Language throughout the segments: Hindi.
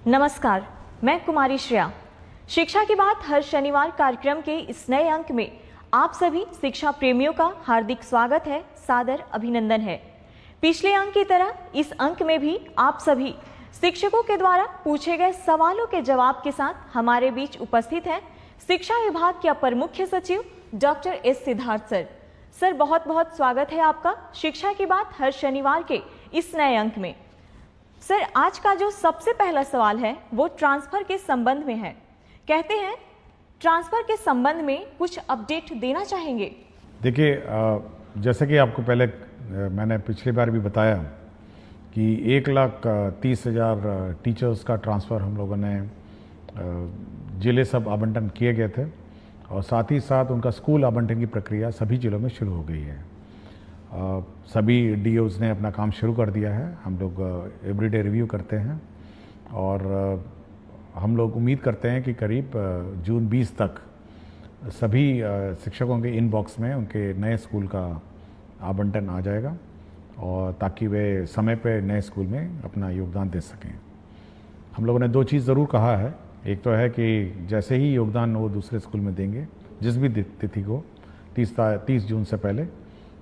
नमस्कार, मैं कुमारी श्रेया। शिक्षा की बात हर शनिवार कार्यक्रम के इस नए अंक में आप सभी शिक्षा प्रेमियों का हार्दिक स्वागत है, सादर अभिनंदन है। पिछले अंक की तरह इस अंक में भी आप सभी शिक्षकों के द्वारा पूछे गए सवालों के जवाब के साथ हमारे बीच उपस्थित हैं शिक्षा विभाग के अपर मुख्य सचिव doctor S Siddharth sir. Sir, बहुत बहुत स्वागत है आपका शिक्षा की बात हर शनिवार के इस नए अंक में। सर, आज का जो सबसे पहला सवाल है वो ट्रांसफर के संबंध में है। कहते हैं ट्रांसफर के संबंध में कुछ अपडेट देना चाहेंगे। देखिए, जैसे कि आपको पहले मैंने पिछली बार भी बताया कि 1,30,000 टीचर्स का ट्रांसफ़र हम लोगों ने जिले सब आवंटन किए गए थे और साथ ही साथ उनका स्कूल आवंटन की प्रक्रिया सभी जिलों में शुरू हो गई है। सभी डीओज़ ने अपना काम शुरू कर दिया है। हम लोग एवरीडे रिव्यू करते हैं और हम लोग उम्मीद करते हैं कि करीब जून 20 तक सभी शिक्षकों के इनबॉक्स में उनके नए स्कूल का आवंटन आ जाएगा और ताकि वे समय पे नए स्कूल में अपना योगदान दे सकें। हम लोगों ने दो चीज़ ज़रूर कहा है। एक तो है कि जैसे ही योगदान वो दूसरे स्कूल में देंगे, जिस भी तिथि को 30 जून से पहले,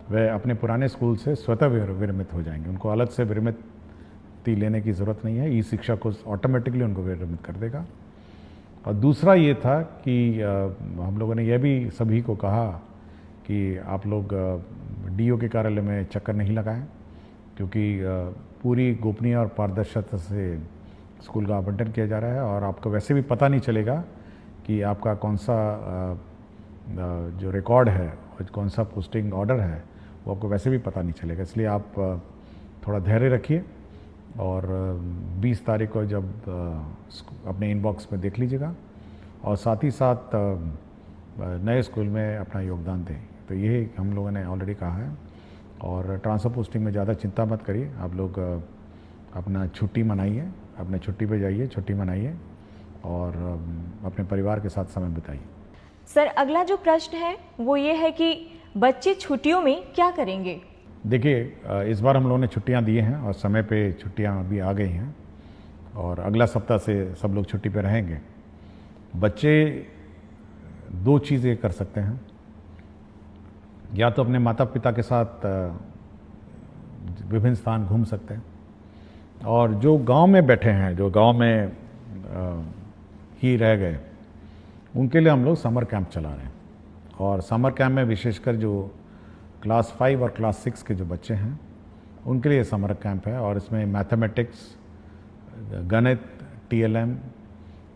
वे अपने पुराने स्कूल से स्वतः विरमित हो जाएंगे। उनको अलग से विरमिति लेने की ज़रूरत नहीं है। ई शिक्षा को ऑटोमेटिकली उनको विरमित कर देगा। और दूसरा ये था कि हम लोगों ने यह भी सभी को कहा कि आप लोग डीओ के कार्यालय में चक्कर नहीं लगाएं, क्योंकि पूरी गोपनीय और पारदर्शिता से स्कूल का आवंटन किया जा रहा है और आपको वैसे भी पता नहीं चलेगा कि आपका कौन सा जो रिकॉर्ड है और कौन सा पोस्टिंग ऑर्डर है वो आपको वैसे भी पता नहीं चलेगा। इसलिए आप थोड़ा धैर्य रखिए और 20 तारीख को जब अपने इनबॉक्स में देख लीजिएगा और साथ ही साथ नए स्कूल में अपना योगदान दें। तो ये हम लोगों ने ऑलरेडी कहा है। और ट्रांसफ़र पोस्टिंग में ज़्यादा चिंता मत करिए। आप लोग अपना छुट्टी मनाइए, अपने छुट्टी पे जाइए, छुट्टी मनाइए और अपने परिवार के साथ समय बिताइए। सर, अगला जो प्रश्न है वो ये है कि बच्चे छुट्टियों में क्या करेंगे? देखिए, इस बार हम लोगों ने छुट्टियां दी हैं और समय पे छुट्टियां अभी आ गई हैं और अगला सप्ताह से सब लोग छुट्टी पे रहेंगे। बच्चे दो चीज़ें कर सकते हैं, या तो अपने माता पिता के साथ विभिन्न स्थान घूम सकते हैं, और जो गांव में बैठे हैं, जो गांव में ही रह गए, उनके लिए हम लोग समर कैंप चला रहे हैं। और समर कैंप में विशेषकर जो क्लास 5 और क्लास 6 के जो बच्चे हैं उनके लिए समर कैंप है और इसमें मैथमेटिक्स, गणित, टीएलएम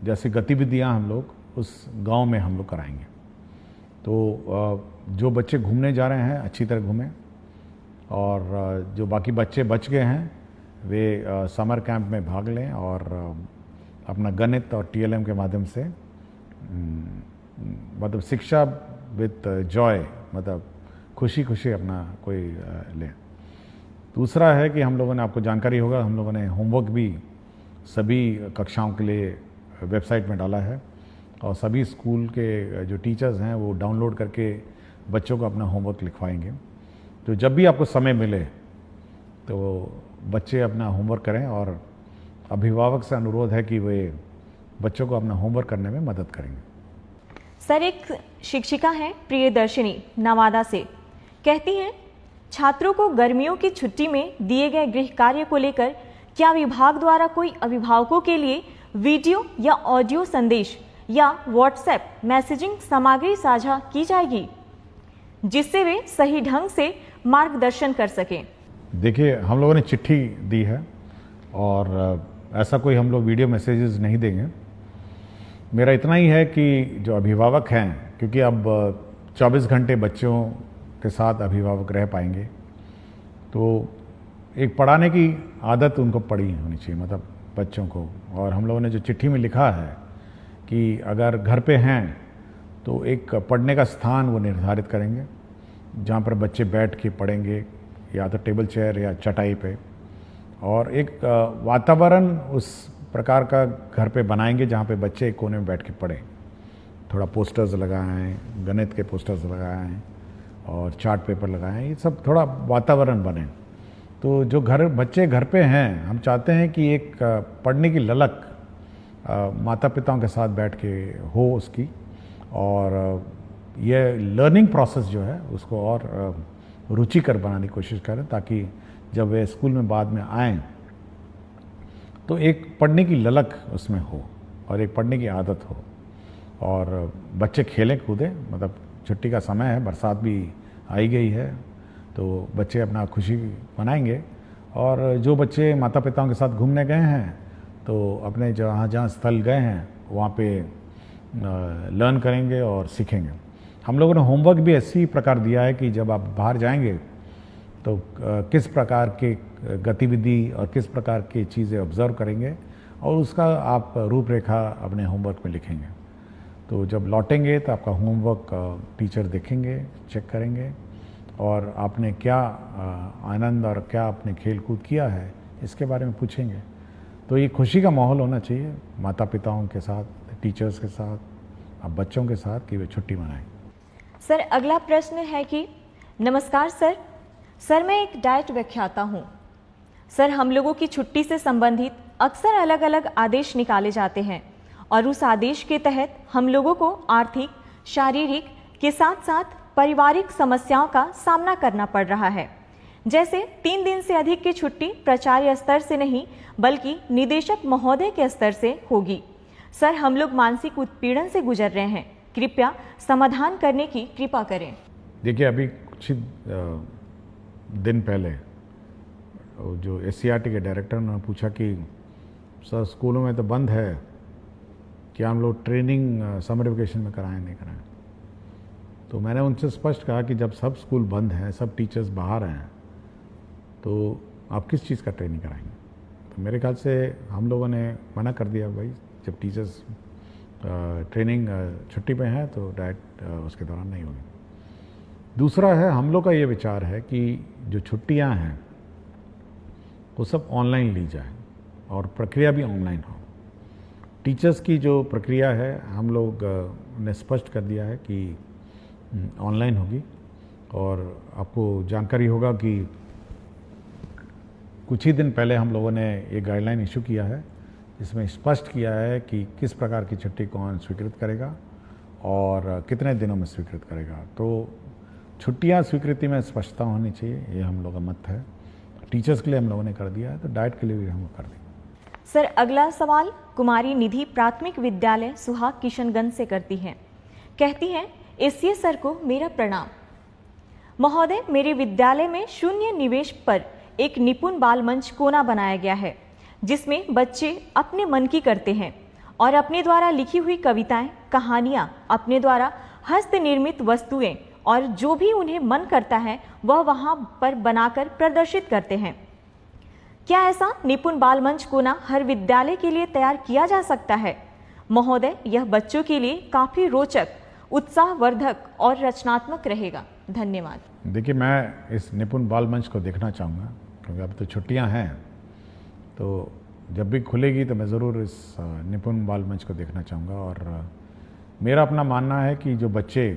जैसी गतिविधियां हम लोग उस गांव में हम लोग कराएंगे। तो जो बच्चे घूमने जा रहे हैं अच्छी तरह घूमें और जो बाकी बच्चे बच गए हैं वे समर कैंप में भाग लें और अपना गणित और टीएलएम के माध्यम से मतलब शिक्षा विद जॉय, मतलब खुशी खुशी अपना कोई लें। दूसरा है कि हम लोगों ने, आपको जानकारी होगा, हम लोगों ने होमवर्क भी सभी कक्षाओं के लिए वेबसाइट में डाला है और सभी स्कूल के जो टीचर्स हैं वो डाउनलोड करके बच्चों को अपना होमवर्क लिखवाएंगे। तो जब भी आपको समय मिले तो बच्चे अपना होमवर्क करें और अभिभावक से अनुरोध है कि वे बच्चों को अपना होमवर्क करने में मदद करेंगे। सर, एक शिक्षिका हैं प्रियदर्शिनी नवादा से, कहती हैं छात्रों को गर्मियों की छुट्टी में दिए गए गृह कार्य को लेकर क्या विभाग द्वारा कोई अभिभावकों के लिए वीडियो या ऑडियो संदेश या व्हाट्सएप मैसेजिंग सामग्री साझा की जाएगी जिससे वे सही ढंग से मार्गदर्शन कर सकें? देखिए, हम लोगों ने चिट्ठी दी है और ऐसा कोई हम लोग वीडियो मैसेजेस नहीं देंगे। मेरा इतना ही है कि जो अभिभावक हैं, क्योंकि अब 24 घंटे बच्चों के साथ अभिभावक रह पाएंगे, तो एक पढ़ाने की आदत उनको पड़ी होनी चाहिए, मतलब बच्चों को। और हम लोगों ने जो चिट्ठी में लिखा है कि अगर घर पे हैं तो एक पढ़ने का स्थान वो निर्धारित करेंगे जहाँ पर बच्चे बैठ के पढ़ेंगे, या तो टेबल चेयर या चटाई पे, और एक वातावरण उस प्रकार का घर पे बनाएंगे जहाँ पे बच्चे एक कोने में बैठ के पढ़ें। थोड़ा पोस्टर्स लगाएं, गणित के पोस्टर्स लगाएं और चार्ट पेपर लगाएं, ये सब थोड़ा वातावरण बने। तो जो बच्चे घर पे हैं, हम चाहते हैं कि एक पढ़ने की ललक माता पिताओं के साथ बैठ के हो उसकी, और ये लर्निंग प्रोसेस जो है उसको और रुचिकर बनाने की कोशिश करें, ताकि जब वे स्कूल में बाद में आएँ तो एक पढ़ने की ललक उसमें हो और एक पढ़ने की आदत हो, और बच्चे खेलें कूदें। मतलब छुट्टी का समय है, बरसात भी आई गई है, तो बच्चे अपना खुशी मनाएंगे। और जो बच्चे माता पिताओं के साथ घूमने गए हैं तो अपने जहाँ जहाँ स्थल गए हैं वहाँ पे लर्न करेंगे और सीखेंगे। हम लोगों ने होमवर्क भी इसी प्रकार दिया है कि जब आप बाहर जाएंगे तो किस प्रकार के गतिविधि और किस प्रकार की चीज़ें ऑब्ज़र्व करेंगे, और उसका आप रूपरेखा अपने होमवर्क में लिखेंगे। तो जब लौटेंगे तो आपका होमवर्क टीचर देखेंगे, चेक करेंगे, और आपने क्या आनंद और क्या आपने खेल कूद किया है इसके बारे में पूछेंगे। तो ये खुशी का माहौल होना चाहिए माता पिताओं के साथ, टीचर्स के साथ, अब बच्चों के साथ, कि वे छुट्टी मनाएं। सर अगला प्रश्न है कि नमस्कार सर मैं एक डाइट व्याख्याता हूँ। सर हम लोगों की छुट्टी से संबंधित अक्सर अलग अलग आदेश निकाले जाते हैं और उस आदेश के तहत हम लोगों को आर्थिक, शारीरिक के साथ साथ पारिवारिक समस्याओं का सामना करना पड़ रहा है। जैसे 3 दिन से अधिक की छुट्टी प्राचार्य स्तर से नहीं बल्कि निदेशक महोदय के स्तर से होगी। सर हम लोग मानसिक उत्पीड़न से गुजर रहे हैं, कृपया समाधान करने की कृपा करें। देखिए, अभी कुछ दिन पहले जो SCRT के डायरेक्टर ने पूछा कि सर स्कूलों में तो बंद है, क्या हम लोग ट्रेनिंग समर वेकेशन में कराएं नहीं कराएं। तो मैंने उनसे स्पष्ट कहा कि जब सब स्कूल बंद हैं, सब टीचर्स बाहर हैं, तो आप किस चीज़ का ट्रेनिंग कराएंगे। तो मेरे ख्याल से हम लोगों ने मना कर दिया, भाई जब टीचर्स ट्रेनिंग छुट्टी पे हैं तो डाइट उसके दौरान नहीं होगी। दूसरा है, हम लोग का ये विचार है कि जो छुट्टियां हैं वो सब ऑनलाइन ली जाए और प्रक्रिया भी ऑनलाइन हो। टीचर्स की जो प्रक्रिया है हम लोग ने स्पष्ट कर दिया है कि ऑनलाइन होगी, और आपको जानकारी होगा कि कुछ ही दिन पहले हम लोगों ने एक गाइडलाइन इशू किया है जिसमें स्पष्ट किया है कि किस प्रकार की छुट्टी कौन स्वीकृत करेगा और कितने दिनों में स्वीकृत करेगा। तो छुट्टियां स्वीकृति में स्पष्टता होनी चाहिए, ये हम लोग का मत है। टीचर्स के लिए हम लोगों ने कर दिया है, तो डाइट के लिए भी हम कर देंगे। सर अगला सवाल कुमारी निधि प्राथमिक विद्यालय सुहाग किशनगंज से करती हैं। कहती हैं, एसीए सर को मेरा प्रणाम। महोदय, मेरे विद्यालय में शून्य निवेश पर एक निपुण बाल मंच कोना बनाया गया है जिसमें बच्चे अपने मन की करते हैं और अपने द्वारा लिखी हुई कविताएं, कहानियां, अपने द्वारा हस्त निर्मित वस्तुएं और जो भी उन्हें मन करता है वह वहां पर बनाकर प्रदर्शित करते हैं। क्या ऐसा निपुण बाल मंच कोना हर विद्यालय के लिए तैयार किया जा सकता है? महोदय, यह बच्चों के लिए काफी रोचक, उत्साहवर्धक और रचनात्मक रहेगा। धन्यवाद। देखिए, मैं इस निपुण बाल मंच को देखना चाहूँगा क्योंकि अब तो छुट्टियां हैं, तो जब भी खुलेगी तो मैं ज़रूर इस निपुण बाल मंच को देखना चाहूँगा। और मेरा अपना मानना है कि जो बच्चे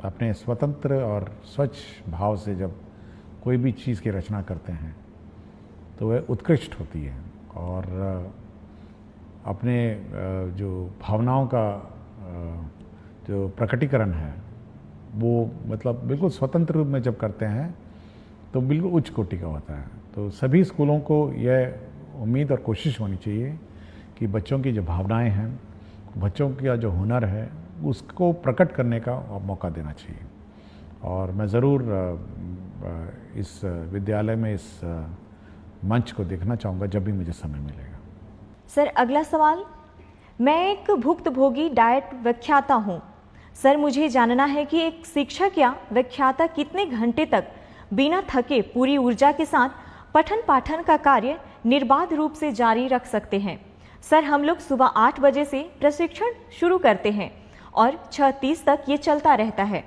अपने स्वतंत्र और स्वच्छ भाव से जब कोई भी चीज़ की रचना करते हैं तो वह उत्कृष्ट होती है, और अपने जो भावनाओं का जो प्रकटीकरण है वो मतलब बिल्कुल स्वतंत्र रूप में जब करते हैं तो बिल्कुल उच्च कोटि का होता है। तो सभी स्कूलों को यह उम्मीद और कोशिश होनी चाहिए कि बच्चों की जो भावनाएं हैं, बच्चों का जो हुनर है, उसको प्रकट करने का मौका देना चाहिए। और मैं ज़रूर इस विद्यालय में इस मंच को देखना चाहूँगा जब भी मुझे समय मिलेगा। सर अगला सवाल, मैं एक भुक्तभोगी डाइट व्याख्याता हूँ। सर मुझे जानना है कि एक शिक्षक या व्याख्याता कितने घंटे तक बिना थके पूरी ऊर्जा के साथ पठन पाठन का कार्य निर्बाध रूप से जारी रख सकते हैं। सर हम लोग सुबह 8 बजे से प्रशिक्षण शुरू करते हैं और 6:30 तक ये चलता रहता है।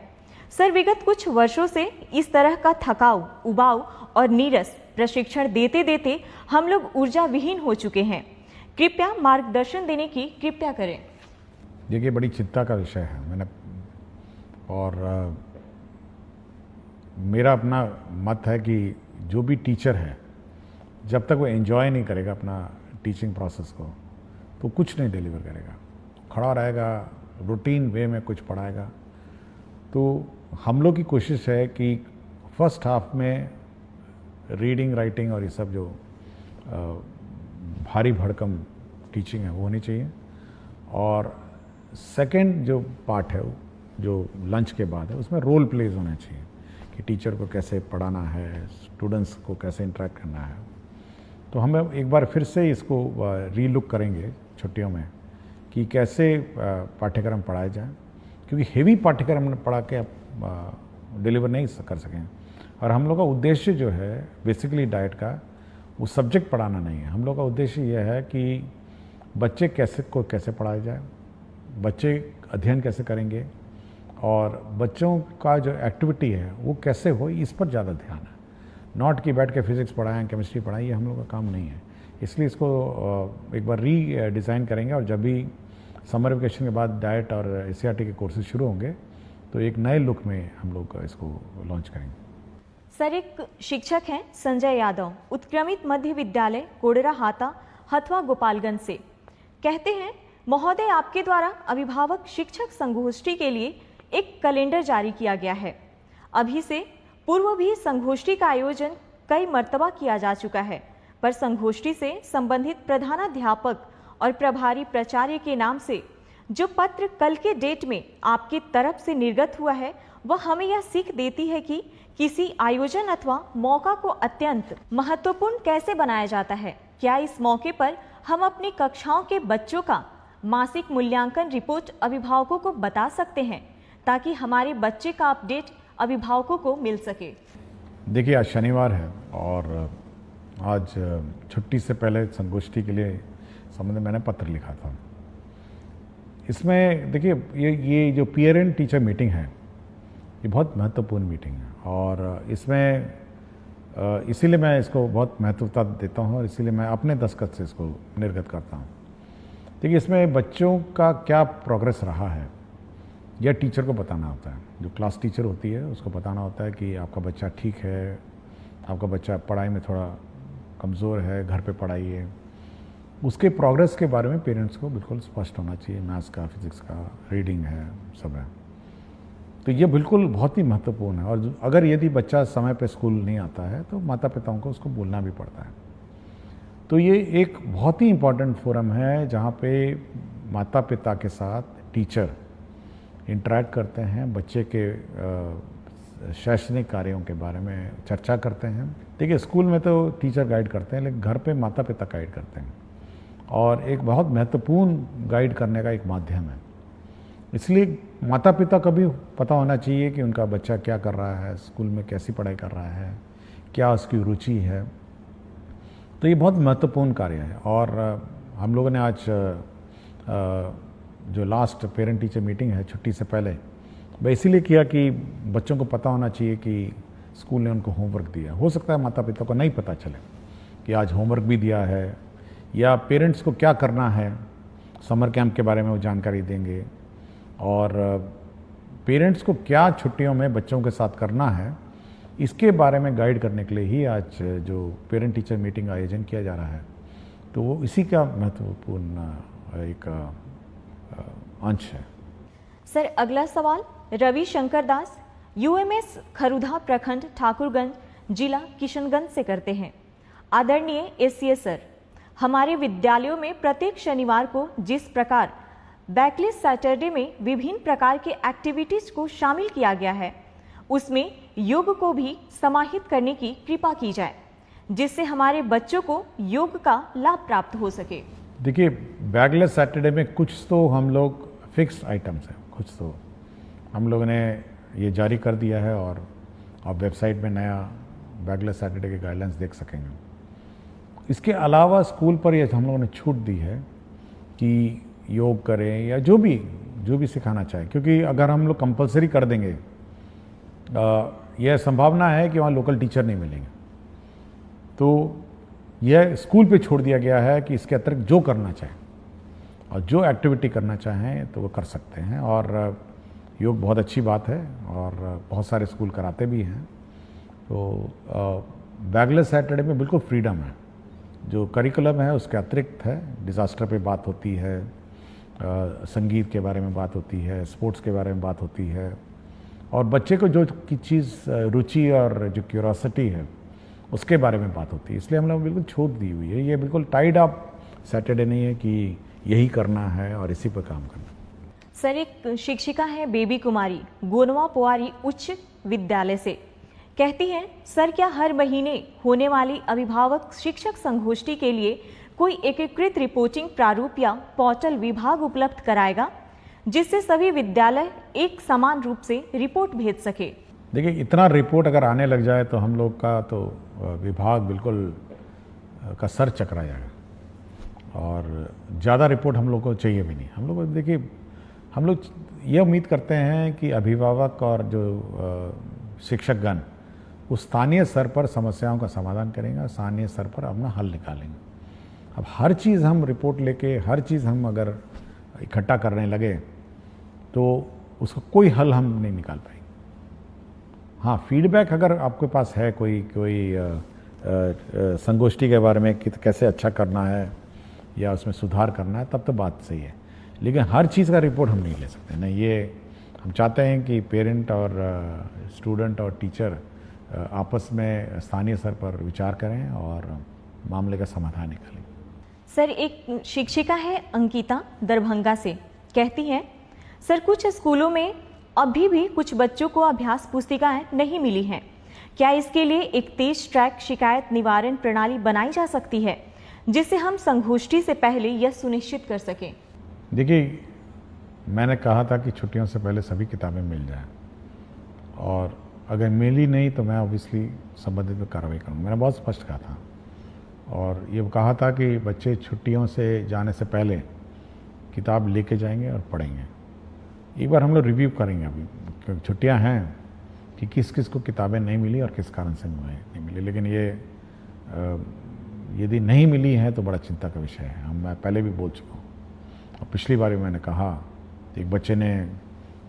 सर विगत कुछ वर्षों से इस तरह का थकाऊ, उबाऊ और नीरस प्रशिक्षण देते देते हम लोग ऊर्जा विहीन हो चुके हैं। कृपया मार्गदर्शन देने की कृपया करें। देखिए, बड़ी चिंता का विषय है। मैंने और मेरा अपना मत है कि जो भी टीचर है जब तक वो एंजॉय नहीं करेगा अपना टीचिंग प्रोसेस को तो कुछ नहीं डिलीवर करेगा, खड़ा रहेगा, रूटीन वे में कुछ पढ़ाएगा। तो हम लोग की कोशिश है कि फर्स्ट हाफ में रीडिंग राइटिंग और ये सब जो भारी भड़कम टीचिंग है वो होनी चाहिए, और सेकंड जो पार्ट है जो लंच के बाद है उसमें रोल प्लेज होना चाहिए कि टीचर को कैसे पढ़ाना है, स्टूडेंट्स को कैसे इंटरेक्ट करना है। तो हम एक बार फिर से इसको रीलुक करेंगे छुट्टियों में कि कैसे पाठ्यक्रम पढ़ाए जाए, क्योंकि हेवी पाठ्यक्रम पढ़ा के आप डिलीवर नहीं कर सकें। और हम लोग का उद्देश्य जो है बेसिकली डाइट का वो सब्जेक्ट पढ़ाना नहीं है। हम लोग का उद्देश्य यह है कि बच्चे कैसे पढ़ाया जाए, बच्चे अध्ययन कैसे करेंगे और बच्चों का जो एक्टिविटी है वो कैसे हो, इस पर ज़्यादा ध्यान है। नॉट कि बैठ के फिजिक्स पढ़ाएं, केमिस्ट्री पढ़ाएं, ये हम लोग का काम नहीं है। इसलिए इसको एक बार डिज़ाइन करेंगे, और जब भी समर वेकेशन के बाद डाइट और एससीईआरटी के कोर्सेज शुरू होंगे तो एक नए लुक में हम लोग इसको लॉन्च करेंगे। सर, एक शिक्षक हैं संजय यादव, उत्क्रमित मध्य विद्यालय कोडरा हाता, हथवा, गोपालगंज से, कहते हैं, महोदय, आपके द्वारा अभिभावक शिक्षक संगोष्ठी के लिए एक कैलेंडर जारी किया गया है। अभी से पूर्व भी संगोष्ठी का आयोजन कई मर्तबा किया जा चुका है, पर संगोष्ठी से संबंधित प्रधानाध्यापक और प्रभारी प्राचार्य के नाम से जो पत्र कल के डेट में आपकी तरफ से निर्गत हुआ है वह हमें यह सीख देती है कि किसी आयोजन अथवा मौका को अत्यंत महत्वपूर्ण कैसे बनाया जाता है। क्या इस मौके पर हम अपनी कक्षाओं के बच्चों का मासिक मूल्यांकन रिपोर्ट अभिभावकों को बता सकते हैं ताकि हमारे बच्चे का अपडेट अभिभावकों को मिल सके? देखिए, आज शनिवार है और आज छुट्टी से पहले संगोष्ठी के लिए संबंध में मैंने पत्र लिखा था। इसमें देखिए, ये जो पेरेंट टीचर मीटिंग है ये बहुत महत्वपूर्ण मीटिंग है, और इसमें इसीलिए मैं इसको बहुत महत्वता देता हूँ और इसीलिए मैं अपने दस्तखत से इसको निर्गत करता हूँ। देखिए, इसमें बच्चों का क्या प्रोग्रेस रहा है यह टीचर को बताना होता है। जो क्लास टीचर होती है उसको बताना होता है कि आपका बच्चा ठीक है, आपका बच्चा पढ़ाई में थोड़ा कमज़ोर है, घर पे पढ़ाइए। उसके प्रोग्रेस के बारे में पेरेंट्स को बिल्कुल स्पष्ट होना चाहिए। मैथ्स का, फिजिक्स का, रीडिंग है, सब है। तो ये बिल्कुल बहुत ही महत्वपूर्ण है, और अगर यदि बच्चा समय पे स्कूल नहीं आता है तो माता पिताओं को उसको बोलना भी पड़ता है। तो ये एक बहुत ही इम्पॉर्टेंट फोरम है जहाँ पे माता पिता के साथ टीचर इंटरेक्ट करते हैं, बच्चे के शैक्षणिक कार्यों के बारे में चर्चा करते हैं। देखिए, स्कूल में तो टीचर गाइड करते हैं, लेकिन घर पे माता पिता गाइड करते हैं, और एक बहुत महत्वपूर्ण गाइड करने का एक माध्यम है। इसलिए माता पिता को भी पता होना चाहिए कि उनका बच्चा क्या कर रहा है, स्कूल में कैसी पढ़ाई कर रहा है, क्या उसकी रुचि है। तो ये बहुत महत्वपूर्ण कार्य है। और हम लोगों ने आज जो लास्ट पेरेंट टीचर मीटिंग है छुट्टी से पहले, वह इसीलिए किया कि बच्चों को पता होना चाहिए कि स्कूल ने उनको होमवर्क दिया। हो सकता है माता पिता को नहीं पता चले कि आज होमवर्क भी दिया है, या पेरेंट्स को क्या करना है, समर कैंप के बारे में वो जानकारी देंगे, और पेरेंट्स को क्या छुट्टियों में बच्चों के साथ करना है इसके बारे में गाइड करने के लिए ही आज जो पेरेंट टीचर मीटिंग का आयोजन किया जा रहा है। तो वो इसी का महत्वपूर्ण एक अंश है। सर, अगला सवाल रवि शंकर दास, यूएमएस खरुधा प्रखंड, ठाकुरगंज, जिला किशनगंज से करते हैं। आदरणीय एससीए सर, हमारे विद्यालयों में प्रत्येक शनिवार को जिस प्रकार बैकलेस सैटरडे में विभिन्न प्रकार के एक्टिविटीज को शामिल किया गया है उसमें योग को भी समाहित करने की कृपा की जाए, जिससे हमारे बच्चों को योग का लाभ प्राप्त हो सके। देखिए, बैकलेस सैटरडे में कुछ तो हम लोग फिक्स आइटम्स हैं, कुछ तो हम लोगों ने ये जारी कर दिया है, और आप वेबसाइट में नया बैकलेस सैटरडे के गाइडलाइंस देख सकेंगे। इसके अलावा स्कूल पर ये हम लोगों ने छूट दी है कि योग करें या जो भी सिखाना चाहे, क्योंकि अगर हम लोग कंपलसरी कर देंगे यह संभावना है कि वहाँ लोकल टीचर नहीं मिलेंगे। तो यह स्कूल पे छोड़ दिया गया है कि इसके अतिरिक्त जो करना चाहें और जो एक्टिविटी करना चाहें तो वो कर सकते हैं। और योग बहुत अच्छी बात है और बहुत सारे स्कूल कराते भी हैं। तो बैकलेस सैटरडे में बिल्कुल फ्रीडम है, जो करिकुलम है उसके अतिरिक्त है। डिज़ास्टर पे बात होती है, संगीत के बारे में बात होती है, स्पोर्ट्स के बारे में बात होती है, और बच्चे को जो की चीज़ रुचि और जो क्यूरोसिटी है उसके बारे में बात होती है। इसलिए हम लोग बिल्कुल छूट दी हुई है, ये बिल्कुल टाइड अप सैटरडे नहीं है कि यही करना है और इसी पर काम करना। सर, एक शिक्षिका है बेबी कुमारी गोनवा पोवारी उच्च विद्यालय से, कहती हैं सर क्या हर महीने होने वाली अभिभावक शिक्षक संगोष्ठी के लिए कोई एकीकृत रिपोर्टिंग प्रारूप या पोर्टल विभाग उपलब्ध कराएगा जिससे सभी विद्यालय एक समान रूप से रिपोर्ट भेज सके? देखिए, इतना रिपोर्ट अगर आने लग जाए तो हम लोग का तो विभाग बिल्कुल का सर चकरा जाएगा, और ज़्यादा रिपोर्ट हम लोग को चाहिए भी नहीं। हम लोग देखिए, हम लोग ये उम्मीद करते हैं कि अभिभावक और जो शिक्षकगण उस स्थानीय स्तर पर समस्याओं का समाधान करेंगे, स्थानीय स्तर पर अपना हल निकालेंगे। अब हर चीज़ हम रिपोर्ट लेके, हर चीज़ हम अगर इकट्ठा करने लगे तो उसका कोई हल हम नहीं निकाल पाएंगे। हाँ, फीडबैक अगर आपके पास है कोई संगोष्ठी के बारे में कि कैसे अच्छा करना है या उसमें सुधार करना है, तब तो बात सही है, लेकिन हर चीज़ का रिपोर्ट हम नहीं ले सकते ना। ये हम चाहते हैं कि पेरेंट और स्टूडेंट और टीचर आपस में स्थानीय स्तर पर विचार करें और मामले का समाधान निकालें। सर, एक शिक्षिका है अंकिता दरभंगा से, कहती हैं सर कुछ स्कूलों में अभी भी कुछ बच्चों को अभ्यास पुस्तिकाएं नहीं मिली हैं, क्या इसके लिए एक तेज ट्रैक शिकायत निवारण प्रणाली बनाई जा सकती है जिससे हम संगोष्ठी से पहले यह सुनिश्चित कर सकें? देखिए, मैंने कहा था कि छुट्टियों से पहले सभी किताबें मिल जाएं, और अगर मिली नहीं तो मैं ऑब्वियसली संबंधित में कार्रवाई करूँगा। मैंने बहुत स्पष्ट कहा था, और ये कहा था कि बच्चे छुट्टियों से जाने से पहले किताब लेके जाएंगे और पढ़ेंगे। एक बार हम लोग रिव्यू करेंगे अभी, क्योंकि छुट्टियाँ हैं, कि किस किस को किताबें नहीं मिली और किस कारण से नहीं मिली। लेकिन ये यदि नहीं मिली है तो बड़ा चिंता का विषय है। मैं पहले भी बोल चुका हूँ, और पिछली बार भी मैंने कहा, एक बच्चे ने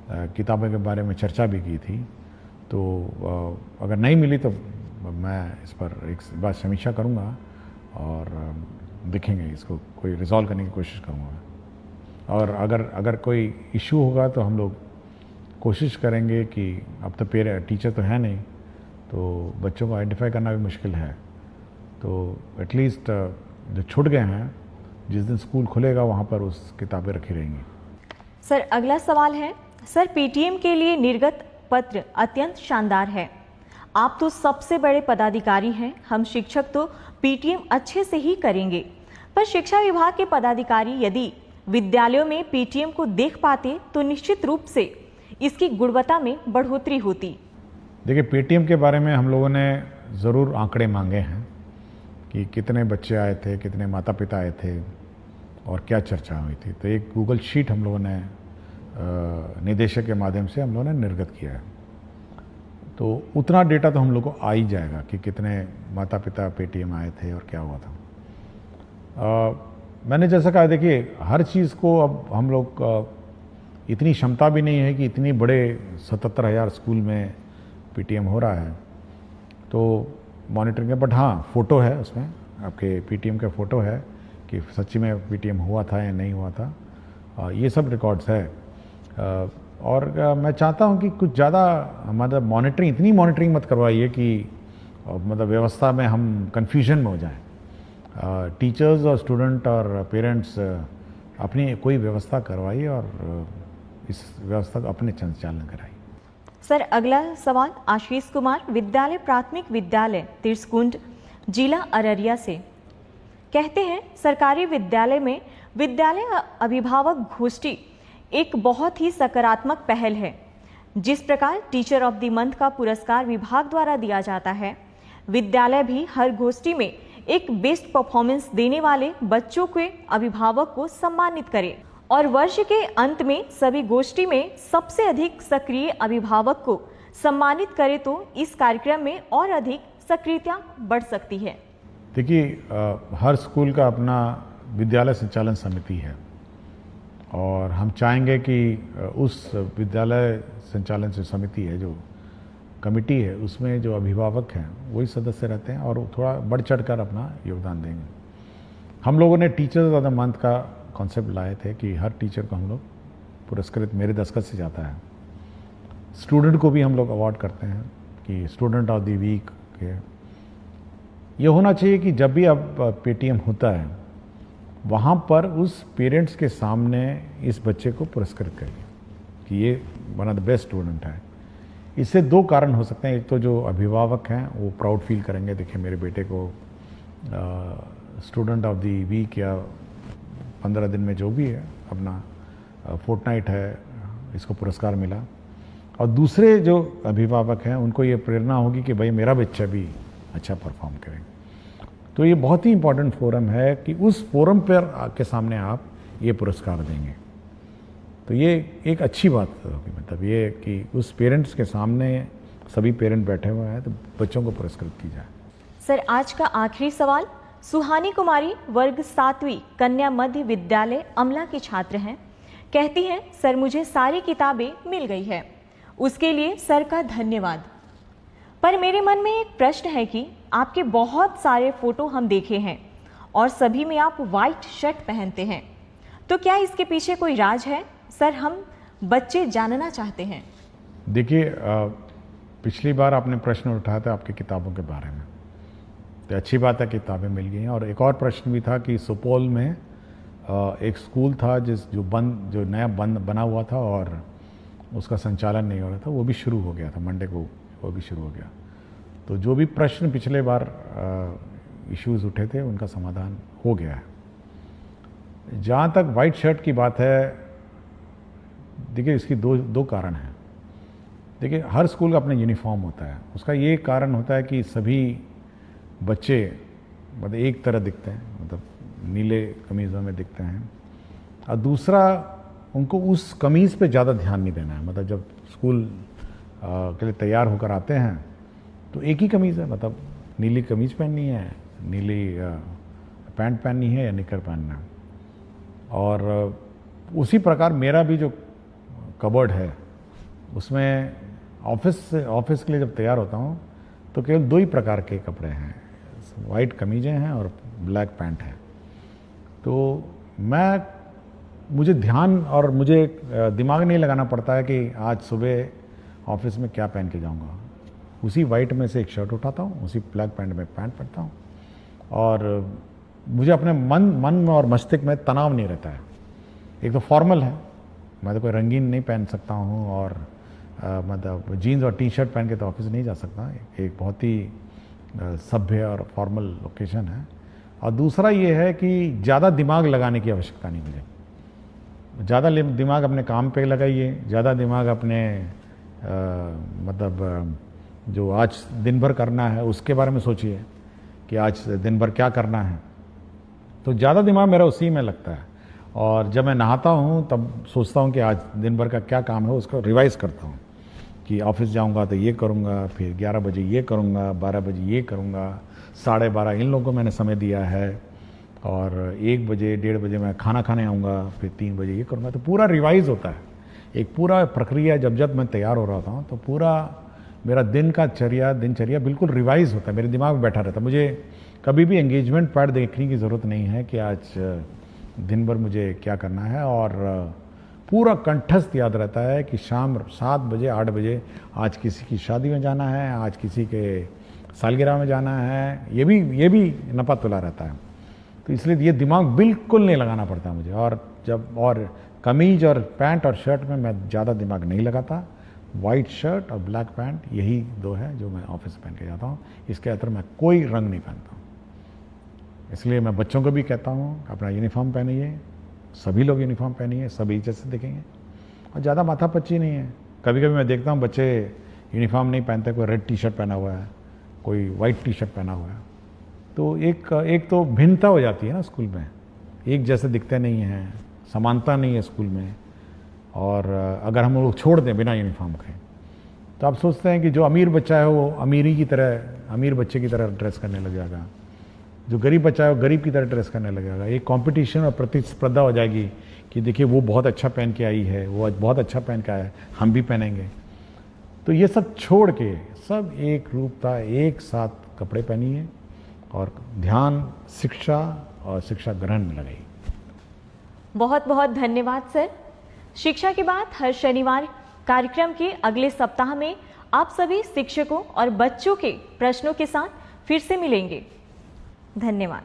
किताबों के बारे में चर्चा भी की थी, तो अगर नहीं मिली तो मैं इस पर एक बार समीक्षा करूँगा और देखेंगे, इसको कोई रिजॉल्व करने की कोशिश करूँगा। और अगर कोई इशू होगा तो हम लोग कोशिश करेंगे कि अब तो टीचर तो है नहीं, तो बच्चों को आइडेंटिफाई करना भी मुश्किल है, तो एटलीस्ट जो छूट गए हैं, जिस दिन स्कूल खुलेगा वहाँ पर उस किताबें रखी रहेंगी। सर, अगला सवाल है, सर पीटीएम के लिए निर्गत पत्र अत्यंत शानदार है। आप तो सबसे बड़े पदाधिकारी हैं, हम शिक्षक तो पीटीएम अच्छे से ही करेंगे, पर शिक्षा विभाग के पदाधिकारी यदि विद्यालयों में पीटीएम को देख पाते तो निश्चित रूप से इसकी गुणवत्ता में बढ़ोतरी होती। देखिए, पीटीएम के बारे में हम लोगों ने ज़रूर आंकड़े मांगे हैं कि कितने बच्चे आए थे, कितने माता पिता आए थे और क्या चर्चा हुई थी। तो एक गूगल शीट हम लोगों ने निदेशक के माध्यम से हम लोगों ने निर्गत किया है, तो उतना डेटा तो हम लोग को आ ही जाएगा कि कितने माता पिता पेटीएम आए थे और क्या हुआ था। मैंने जैसा कहा, देखिए हर चीज़ को अब हम लोग इतनी क्षमता भी नहीं है कि इतनी बड़े 77,000 स्कूल में पीटीएम हो रहा है तो मॉनिटरिंग है। बट हाँ, फ़ोटो है उसमें, आपके पीटीएम का फ़ोटो है कि सच्ची में पीटीएम हुआ था या नहीं हुआ था, ये सब रिकॉर्ड्स है। और मैं चाहता हूँ कि कुछ ज़्यादा मतलब मॉनिटरिंग, इतनी मॉनिटरिंग मत करवाइए कि मतलब व्यवस्था में हम कन्फ्यूजन में हो जाएं। टीचर्स और स्टूडेंट और पेरेंट्स अपनी कोई व्यवस्था करवाइए और इस व्यवस्था को अपने संचालन कराइए। सर, अगला सवाल आशीष कुमार विद्यालय प्राथमिक विद्यालय तिरसकुंड जिला अररिया से, कहते हैं सरकारी विद्यालय में विद्यालय अभिभावक गोष्ठी एक बहुत ही सकारात्मक पहल है। जिस प्रकार टीचर ऑफ द मंथ का पुरस्कार विभाग द्वारा दिया जाता है, विद्यालय भी हर गोष्ठी में एक बेस्ट परफॉर्मेंस देने वाले बच्चों के अभिभावक को सम्मानित करे और वर्ष के अंत में सभी गोष्ठी में सबसे अधिक सक्रिय अभिभावक को सम्मानित करे तो इस कार्यक्रम में और अधिक सक्रियता बढ़ सकती है। देखिए, हर स्कूल का अपना विद्यालय संचालन समिति है और हम चाहेंगे कि उस विद्यालय संचालन समिति है, जो कमिटी है, उसमें जो अभिभावक हैं वही सदस्य रहते हैं और थोड़ा बढ़ चढ़ कर अपना योगदान देंगे। हम लोगों ने टीचर्स ऑफ द मंथ का कॉन्सेप्ट लाए थे कि हर टीचर को हम लोग पुरस्कृत मेरे दस्तखत से जाता है। स्टूडेंट को भी हम लोग अवार्ड करते हैं कि स्टूडेंट ऑफ द वीक के। ये होना चाहिए कि जब भी अब पेटीएम होता है वहाँ पर उस पेरेंट्स के सामने इस बच्चे को पुरस्कृत करिए कि ये one of the best student है। इससे दो कारण हो सकते हैं। एक तो जो अभिभावक हैं वो प्राउड फील करेंगे, देखिए मेरे बेटे को स्टूडेंट ऑफ द वीक या 15 दिन में जो भी है अपना फोर्टनाइट है इसको पुरस्कार मिला। और दूसरे जो अभिभावक हैं उनको ये प्रेरणा होगी कि भाई मेरा बच्चा भी अच्छा परफॉर्म करे। तो ये बहुत ही इम्पोर्टेंट फोरम है कि उस फोरम पर के सामने आप ये पुरस्कार देंगे तो ये एक अच्छी बात होगी। मतलब ये कि उस पेरेंट्स के सामने सभी पेरेंट बैठे हुए हैं तो बच्चों को पुरस्कृत की जाए। सर, आज का आखिरी सवाल। सुहानी कुमारी वर्ग 7वीं कन्या मध्य विद्यालय अमला की छात्र हैं। कहती हैं, सर मुझे सारी किताबें मिल गई है, उसके लिए सर का धन्यवाद। पर मेरे मन में एक प्रश्न है कि आपके बहुत सारे फोटो हम देखे हैं और सभी में आप वाइट शर्ट पहनते हैं, तो क्या इसके पीछे कोई राज है? सर, हम बच्चे जानना चाहते हैं। देखिए, पिछली बार आपने प्रश्न उठाया था आपकी किताबों के बारे में, तो अच्छी बात है किताबें मिल गई हैं। और एक और प्रश्न भी था कि सुपौल में एक स्कूल था जो नया बना हुआ था और उसका संचालन नहीं हो रहा था, वो भी शुरू हो गया था मंडे को, वो भी शुरू हो गया। तो जो भी प्रश्न पिछले बार इश्यूज़ उठे थे उनका समाधान हो गया है। जहाँ तक वाइट शर्ट की बात है, देखिए इसकी दो कारण हैं। देखिए हर स्कूल का अपना यूनिफॉर्म होता है, उसका ये कारण होता है कि सभी बच्चे मतलब एक तरह दिखते हैं, मतलब नीले कमीज़ों में दिखते हैं। और दूसरा, उनको उस कमीज़ पे ज़्यादा ध्यान नहीं देना है। मतलब जब स्कूल के लिए तैयार होकर आते हैं तो एक ही कमीज़ है, मतलब नीली कमीज़ पहननी है, नीली पैंट पहननी है या निकर पहनना है। और उसी प्रकार मेरा भी जो कबर्ड है उसमें ऑफिस के लिए जब तैयार होता हूँ तो केवल दो ही प्रकार के कपड़े हैं, वाइट कमीज़ें हैं और ब्लैक पैंट है। तो मुझे ध्यान और मुझे दिमाग नहीं लगाना पड़ता है कि आज सुबह ऑफिस में क्या पहन के जाऊंगा। उसी वाइट में से एक शर्ट उठाता हूँ, उसी ब्लैक पैंट में पैंट पहनता हूँ और मुझे अपने मन में और मस्तिष्क में तनाव नहीं रहता है। एक तो फॉर्मल है, मैं तो कोई रंगीन नहीं पहन सकता हूँ और मतलब जीन्स और टी शर्ट पहन के तो ऑफिस नहीं जा सकता। एक बहुत ही सभ्य और फॉर्मल लोकेशन है। और दूसरा ये है कि ज़्यादा दिमाग लगाने की आवश्यकता नहीं मुझे। ज़्यादा दिमाग अपने काम पे लगाइए, ज़्यादा दिमाग अपने मतलब जो आज दिन भर करना है उसके बारे में सोचिए कि आज दिन भर क्या करना है। तो ज़्यादा दिमाग मेरा उसी में लगता है। और जब मैं नहाता हूँ तब सोचता हूँ कि आज दिन भर का क्या काम है, उसको रिवाइज़ करता हूँ कि ऑफिस जाऊँगा तो ये करूँगा, फिर 11 बजे ये करूँगा, 12 बजे ये करूँगा, 12:30 इन लोगों को मैंने समय दिया है और 1 बजे 1:30 बजे मैं खाना खाने आऊँगा, फिर 3 बजे ये करूँगा। तो पूरा रिवाइज़ होता है, एक पूरा प्रक्रिया। जब मैं तैयार हो रहा था तो पूरा मेरा दिनचर्या बिल्कुल रिवाइज़ होता है, मेरे दिमाग में बैठा रहता है। मुझे कभी भी एंगेजमेंट पैड देखने की ज़रूरत नहीं है कि आज दिन भर मुझे क्या करना है। और पूरा कंठस्थ याद रहता है कि शाम 7 बजे 8 बजे आज किसी की शादी में जाना है, आज किसी के सालगिरह में जाना है, ये भी नपा तुला रहता है। तो इसलिए ये दिमाग बिल्कुल नहीं लगाना पड़ता मुझे। और कमीज और पैंट और शर्ट में मैं ज़्यादा दिमाग नहीं लगाता। वाइट शर्ट और ब्लैक पैंट यही दो है जो मैं ऑफिस पहन के जाता हूँ। इसके अंदर मैं कोई रंग नहीं पहनता हूँ। इसलिए मैं बच्चों को भी कहता हूँ अपना यूनिफॉर्म पहनिए, सभी लोग यूनिफॉर्म पहनिए, सब इज्जत से दिखेंगे और ज़्यादा माथापच्ची नहीं है। कभी कभी मैं देखता हूँ बच्चे यूनिफॉर्म नहीं पहनते, कोई रेड टी शर्ट पहना हुआ है, कोई वाइट टी शर्ट पहना हुआ है, तो एक तो भिन्नता हो जाती है ना स्कूल में, एक जैसे दिखते नहीं हैं, समानता नहीं है स्कूल में। और अगर हम लोग छोड़ दें बिना यूनिफॉर्म के तो आप सोचते हैं कि जो अमीर बच्चा है वो अमीर बच्चे की तरह ड्रेस करने लग जाएगा, जो गरीब बच्चा है वो गरीब की तरह ड्रेस करने लगेगा। एक कंपटीशन और प्रतिस्पर्धा हो जाएगी कि देखिए वो बहुत अच्छा पहन के आई है, वो बहुत अच्छा पहन के आया है, हम भी पहनेंगे। तो ये सब छोड़ के सब एक रूपता एक साथ कपड़े पहनिए और ध्यान, शिक्षा शिक्षा ग्रहण में लगाई। बहुत बहुत धन्यवाद सर। शिक्षा की बात हर शनिवार कार्यक्रम के अगले सप्ताह में आप सभी शिक्षकों और बच्चों के प्रश्नों के साथ फिर से मिलेंगे। धन्यवाद।